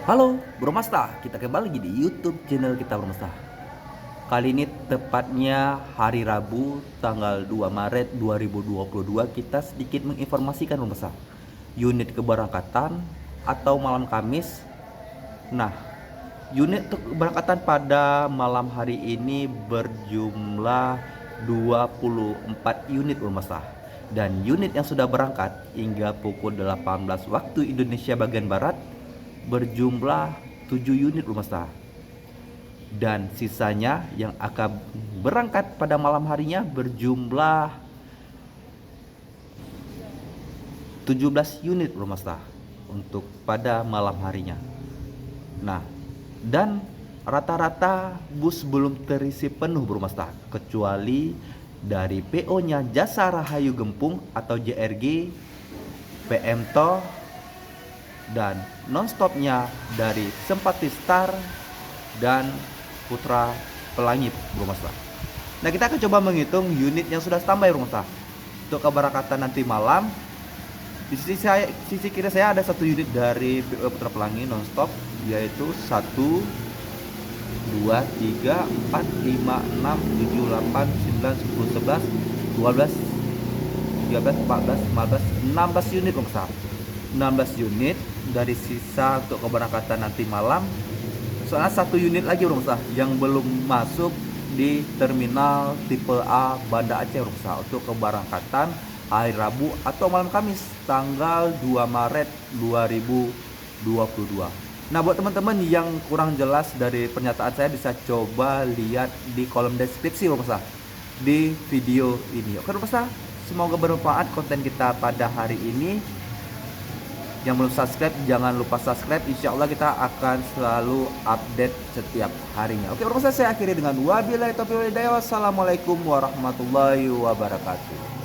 Halo Bro Masta, kita kembali lagi di YouTube channel kita Bro Masta. Kali ini tepatnya hari Rabu tanggal 2 Maret 2022 kita sedikit menginformasikan Bro Masta. Unit keberangkatan atau malam Kamis. Nah, unit keberangkatan pada malam hari ini berjumlah 24 unit Bro Masta. Dan unit yang sudah berangkat hingga pukul 18 waktu Indonesia bagian Barat berjumlah 7 unit rumah sah, dan sisanya yang akan berangkat pada malam harinya berjumlah 17 unit rumah sah untuk pada malam harinya. Nah, dan rata-rata bus belum terisi penuh berumah sah, kecuali dari PO-nya Jasa Rahayu Gempung atau JRG, PM Toh, dan nonstopnya dari Sempati Star dan Putra Pelangi Bro Masta. Nah, kita akan coba menghitung unit yang sudah standby Bro Masta untuk keberangkatan nanti malam. Di sisi kiri saya ada satu unit dari PO Putra Pelangi nonstop, yaitu 1 2 3 4 5 6 7 8 9 10 11 12 13 14 15 16 unit Bro Masta. 16 unit dari sisa untuk keberangkatan nanti malam. Soalnya satu unit lagi Bro Mesta yang belum masuk di terminal tipe A Banda Aceh Bro Mesta untuk keberangkatan hari Rabu atau malam Kamis tanggal 2 Maret 2022. Nah, buat teman-teman yang kurang jelas dari pernyataan saya bisa coba lihat di kolom deskripsi Bro Mesta di video ini. Oke Bro Mesta, semoga bermanfaat konten kita pada hari ini. Yang belum subscribe, jangan lupa subscribe. Insya Allah kita akan selalu update setiap harinya. Oke, saya akhiri dengan wabillahi taufiq wal hidayah. Wassalamualaikum warahmatullahi wabarakatuh.